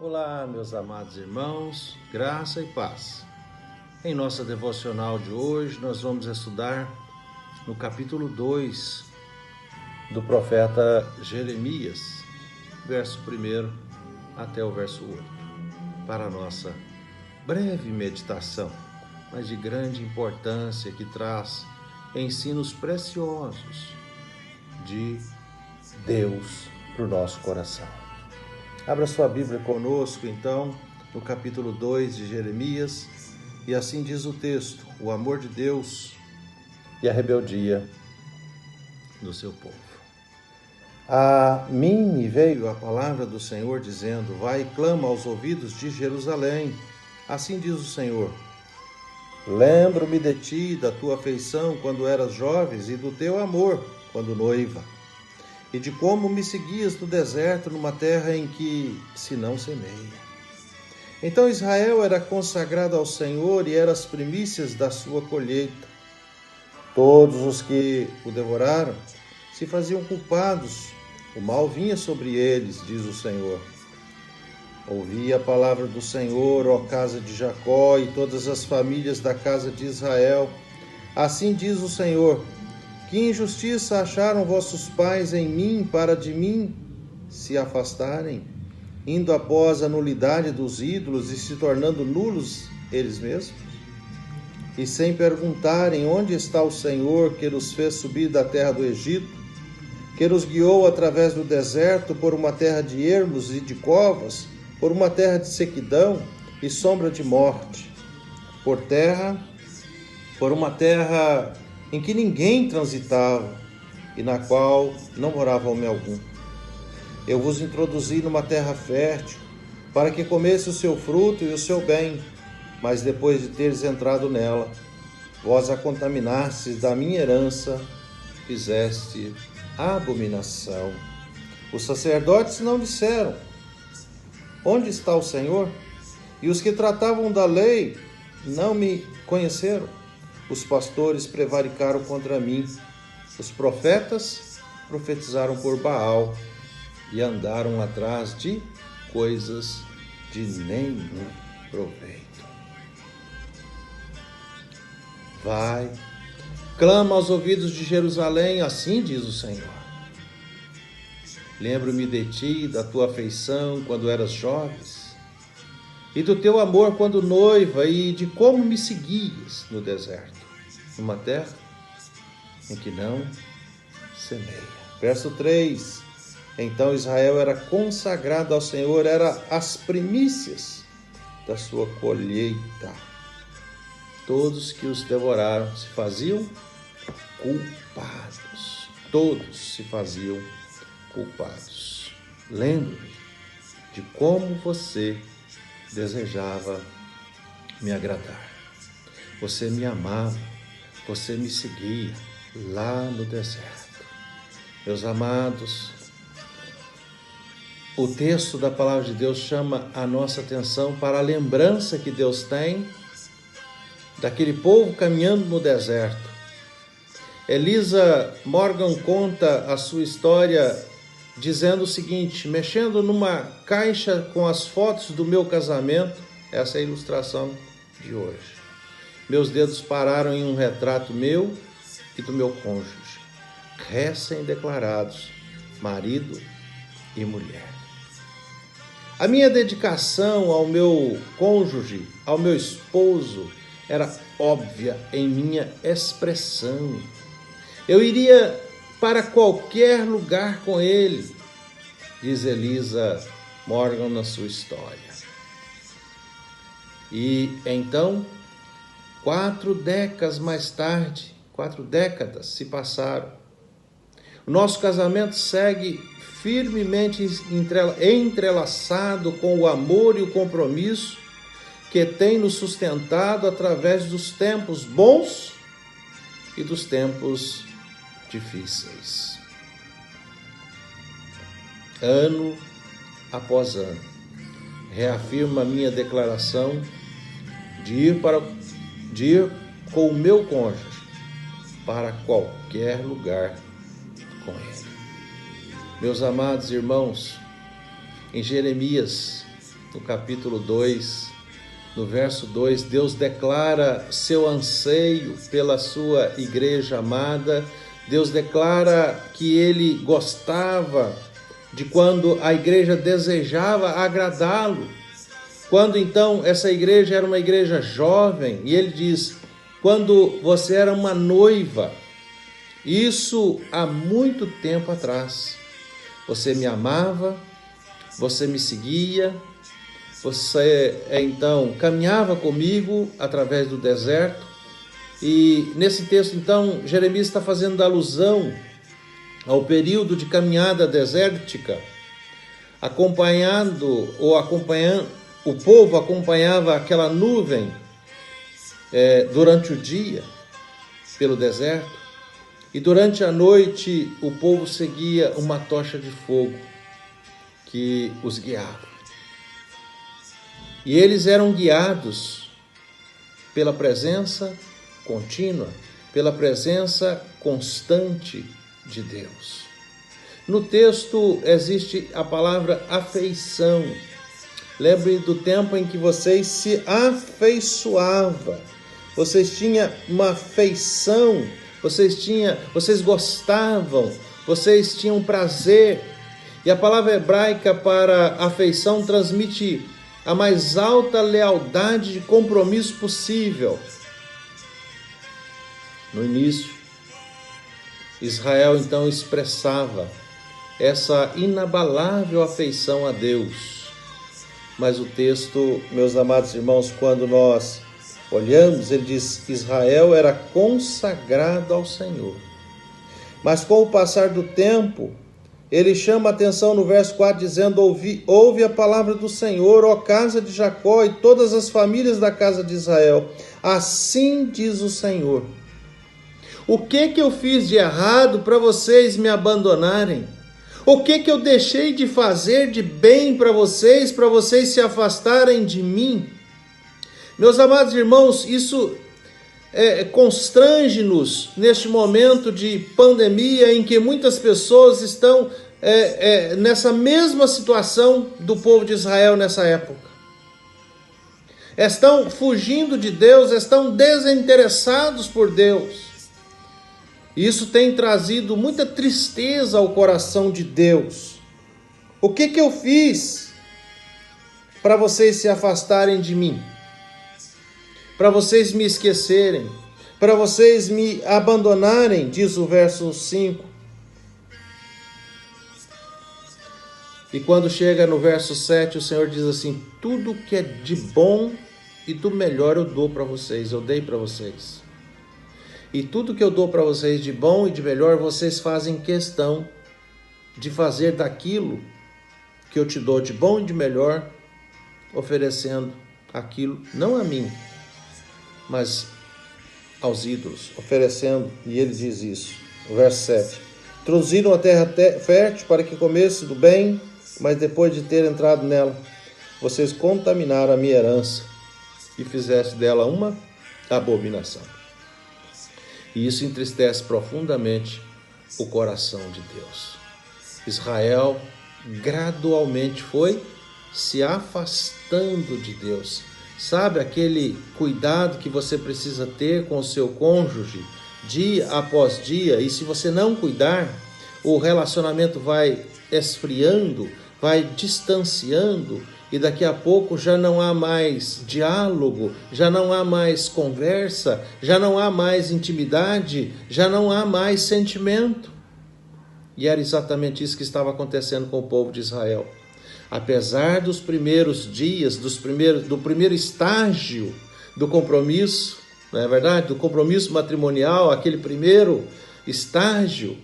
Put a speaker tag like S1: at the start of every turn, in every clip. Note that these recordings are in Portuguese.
S1: Olá, meus amados irmãos, graça e paz. Em nossa devocional de hoje, nós vamos estudar no capítulo 2 do profeta Jeremias, verso 1 até o verso 8, para a nossa breve meditação, mas de grande importância, que traz ensinos preciosos de Deus para o nosso coração. Abra sua Bíblia conosco, então, no capítulo 2 de Jeremias, e assim diz o texto: o amor de Deus e a rebeldia do seu povo. A mim me veio a palavra do Senhor, dizendo: vai e clama aos ouvidos de Jerusalém. Assim diz o Senhor: lembro-me de ti, da tua afeição quando eras jovens, e do teu amor quando noiva, e de como me seguias no deserto, numa terra em que se não semeia. Então Israel era consagrado ao Senhor e era as primícias da sua colheita. Todos os que o devoraram se faziam culpados, o mal vinha sobre eles, diz o Senhor. Ouvi a palavra do Senhor, ó casa de Jacó, e todas as famílias da casa de Israel. Assim diz o Senhor: que injustiça acharam vossos pais em mim, para de mim se afastarem, indo após a nulidade dos ídolos e se tornando nulos eles mesmos? E sem perguntarem onde está o Senhor, que os fez subir da terra do Egito, que os guiou através do deserto por uma terra de ermos e de covas, por uma terra de sequidão e sombra de morte, por uma terra em que ninguém transitava e na qual não morava homem algum. Eu vos introduzi numa terra fértil, para que comesse o seu fruto e o seu bem, mas depois de teres entrado nela, vós a contaminastes da minha herança, fizeste abominação. Os sacerdotes não disseram: onde está o Senhor? E os que tratavam da lei não me conheceram. Os pastores prevaricaram contra mim, os profetas profetizaram por Baal e andaram atrás de coisas de nenhum proveito. Vai, clama aos ouvidos de Jerusalém, assim diz o Senhor. Lembro-me de ti, da tua afeição quando eras jovens, e do teu amor quando noiva, e de como me seguias no deserto, numa terra em que não semeia. Verso 3. Então Israel era consagrado ao Senhor, era as primícias da sua colheita. Todos que os devoraram se faziam culpados. Todos se faziam culpados. Lembro-me de como você desejava me agradar. Você me amava, você me seguia lá no deserto. Meus amados, o texto da palavra de Deus chama a nossa atenção para a lembrança que Deus tem daquele povo caminhando no deserto. Elisa Morgan conta a sua história dizendo o seguinte: mexendo numa caixa com as fotos do meu casamento, essa é a ilustração de hoje, meus dedos pararam em um retrato meu e do meu cônjuge, recém-declarados, marido e mulher. A minha dedicação ao meu cônjuge, ao meu esposo, era óbvia em minha expressão. Eu iria para qualquer lugar com ele, diz Elisa Morgan na sua história. E então, 4 décadas mais tarde, 4 décadas se passaram. O nosso casamento segue firmemente entrelaçado com o amor e o compromisso que tem nos sustentado através dos tempos bons e dos tempos difíceis. Ano após ano, reafirmo a minha declaração de ir com o meu cônjuge para qualquer lugar com ele. Meus amados irmãos, em Jeremias no capítulo 2, no verso 2, Deus declara seu anseio pela sua igreja amada. Deus declara que Ele gostava de quando a igreja desejava agradá-lo. Quando então essa igreja era uma igreja jovem, e Ele diz, quando você era uma noiva, isso há muito tempo atrás, você me amava, você me seguia, você então caminhava comigo através do deserto. E nesse texto então Jeremias está fazendo alusão ao período de caminhada desértica, acompanhando, o povo acompanhava aquela nuvem durante o dia pelo deserto, e durante a noite o povo seguia uma tocha de fogo que os guiava. E eles eram guiados pela presença contínua, pela presença constante de Deus. No texto existe a palavra afeição. Lembre do tempo em que vocês se afeiçoavam. Vocês tinham uma afeição, vocês gostavam, vocês tinham prazer. E a palavra hebraica para afeição transmite a mais alta lealdade de compromisso possível. No início, Israel então expressava essa inabalável afeição a Deus. Mas o texto, meus amados irmãos, quando nós olhamos, ele diz: Israel era consagrado ao Senhor. Mas com o passar do tempo, ele chama a atenção no verso 4, dizendo: ouve a palavra do Senhor, ó casa de Jacó e todas as famílias da casa de Israel. Assim diz o Senhor: o que eu fiz de errado para vocês me abandonarem? O que eu deixei de fazer de bem para vocês se afastarem de mim? Meus amados irmãos, isso constrange-nos neste momento de pandemia em que muitas pessoas estão nessa mesma situação do povo de Israel nessa época. Estão fugindo de Deus, estão desinteressados por Deus. Isso tem trazido muita tristeza ao coração de Deus. O que eu fiz para vocês se afastarem de mim? Para vocês me esquecerem? Para vocês me abandonarem? Diz o verso 5. E quando chega no verso 7, o Senhor diz assim: tudo que é de bom e do melhor eu dou para vocês, eu dei para vocês. E tudo que eu dou para vocês de bom e de melhor, vocês fazem questão de fazer daquilo que eu te dou de bom e de melhor, oferecendo aquilo, não a mim, mas aos ídolos, oferecendo, e ele diz isso, no verso 7. Introduziram a terra fértil para que comesse do bem, mas depois de ter entrado nela, vocês contaminaram a minha herança e fizeste dela uma abominação. E isso entristece profundamente o coração de Deus. Israel gradualmente foi se afastando de Deus. Sabe aquele cuidado que você precisa ter com o seu cônjuge dia após dia? E se você não cuidar, o relacionamento vai esfriando, vai distanciando, e daqui a pouco já não há mais diálogo, já não há mais conversa, já não há mais intimidade, já não há mais sentimento. E era exatamente isso que estava acontecendo com o povo de Israel. Apesar dos primeiros dias, do primeiro estágio do compromisso, não é verdade? Do compromisso matrimonial, aquele primeiro estágio,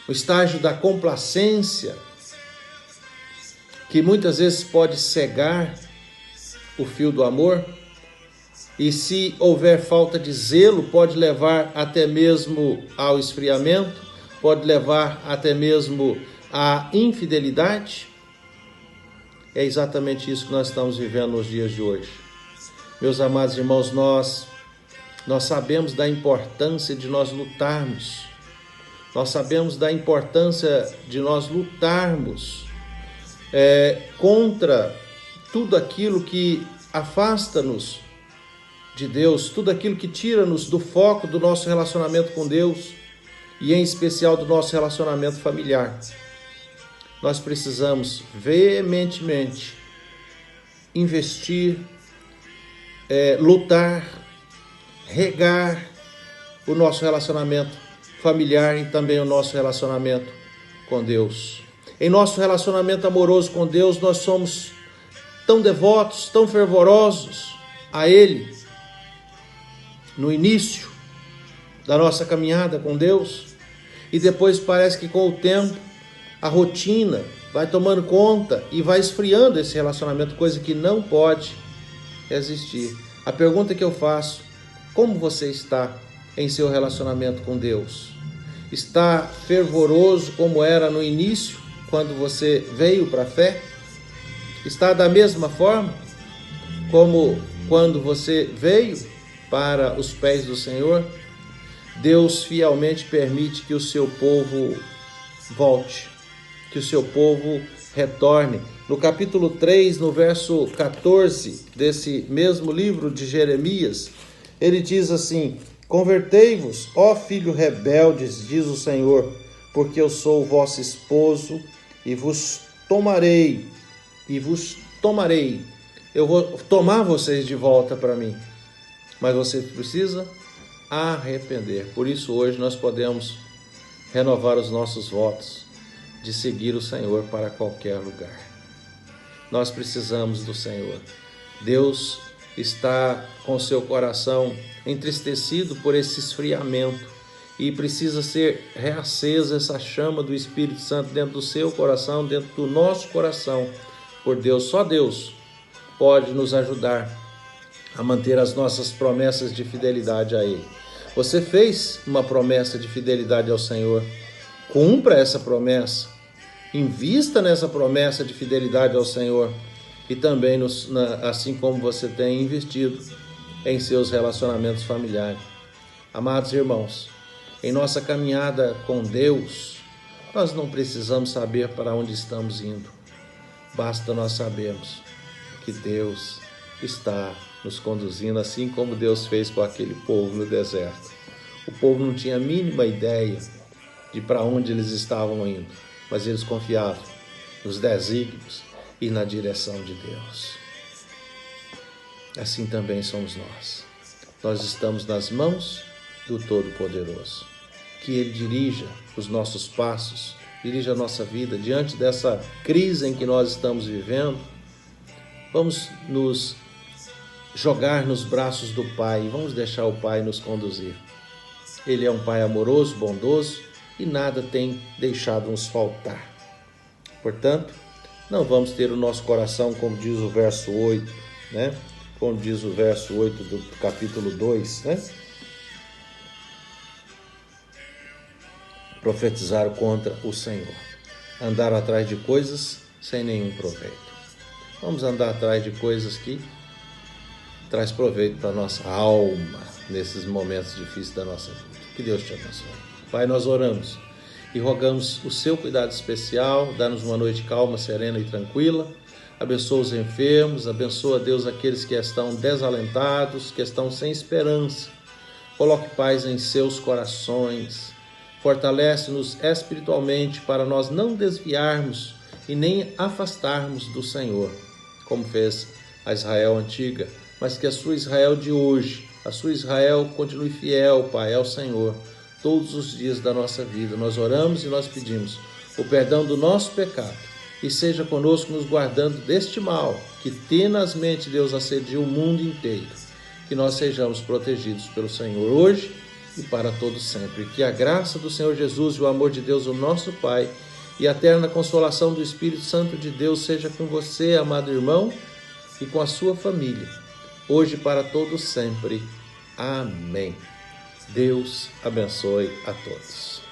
S1: o estágio da complacência, que muitas vezes pode cegar o fio do amor, e se houver falta de zelo, pode levar até mesmo ao esfriamento, pode levar até mesmo à infidelidade. É exatamente isso que nós estamos vivendo nos dias de hoje. Meus amados irmãos, nós sabemos da importância de nós lutarmos. Nós sabemos da importância de nós lutarmos contra tudo aquilo que afasta-nos de Deus, tudo aquilo que tira-nos do foco do nosso relacionamento com Deus e em especial do nosso relacionamento familiar. Nós precisamos veementemente investir, lutar, regar o nosso relacionamento familiar e também o nosso relacionamento com Deus. Em nosso relacionamento amoroso com Deus, nós somos tão devotos, tão fervorosos a Ele no início da nossa caminhada com Deus, e depois parece que com o tempo a rotina vai tomando conta e vai esfriando esse relacionamento, coisa que não pode existir. A pergunta que eu faço: como você está em seu relacionamento com Deus? Está fervoroso como era no início, quando você veio para a fé? Está da mesma forma como quando você veio para os pés do Senhor? Deus fielmente permite que o seu povo volte, que o seu povo retorne. No capítulo 3, no verso 14 desse mesmo livro de Jeremias, ele diz assim: convertei-vos, ó filhos rebeldes, diz o Senhor, porque eu sou o vosso esposo e vos tomarei. Eu vou tomar vocês de volta para mim. Mas você precisa arrepender. Por isso hoje nós podemos renovar os nossos votos de seguir o Senhor para qualquer lugar. Nós precisamos do Senhor. Deus está com seu coração entristecido por esse esfriamento e precisa ser reacesa essa chama do Espírito Santo dentro do seu coração, dentro do nosso coração, por Deus. Só Deus pode nos ajudar a manter as nossas promessas de fidelidade a Ele. Você fez uma promessa de fidelidade ao Senhor. Cumpra essa promessa. Invista nessa promessa de fidelidade ao Senhor. E também, assim como você tem investido em seus relacionamentos familiares. Amados irmãos, em nossa caminhada com Deus, nós não precisamos saber para onde estamos indo. Basta nós sabermos que Deus está nos conduzindo, assim como Deus fez com aquele povo no deserto. O povo não tinha a mínima ideia de para onde eles estavam indo, mas eles confiavam nos desígnios e na direção de Deus. Assim também somos nós. Nós estamos nas mãos do Todo-Poderoso. Que Ele dirija os nossos passos, dirija a nossa vida diante dessa crise em que nós estamos vivendo. Vamos nos jogar nos braços do Pai e vamos deixar o Pai nos conduzir. Ele é um Pai amoroso, bondoso e nada tem deixado nos faltar. Portanto, não vamos ter o nosso coração, como diz o verso 8, né? Como diz o verso 8 do capítulo 2, né? Profetizar contra o Senhor. Andar atrás de coisas sem nenhum proveito. Vamos andar atrás de coisas que traz proveito para a nossa alma nesses momentos difíceis da nossa vida. Que Deus te abençoe. Pai, nós oramos e rogamos o seu cuidado especial, dá-nos uma noite calma, serena e tranquila. Abençoa os enfermos, abençoa, Deus, aqueles que estão desalentados, que estão sem esperança. Coloque paz em seus corações. Fortalece-nos espiritualmente para nós não desviarmos e nem afastarmos do Senhor, como fez a Israel antiga, mas que a sua Israel de hoje, a sua Israel continue fiel, Pai, ao Senhor, todos os dias da nossa vida. Nós oramos e nós pedimos o perdão do nosso pecado e seja conosco nos guardando deste mal que tenazmente, Deus, assedia o mundo inteiro. Que nós sejamos protegidos pelo Senhor hoje e para todos sempre. Que a graça do Senhor Jesus e o amor de Deus, o nosso Pai, e a eterna consolação do Espírito Santo de Deus seja com você, amado irmão, e com a sua família, hoje e para todos sempre. Amém. Deus abençoe a todos.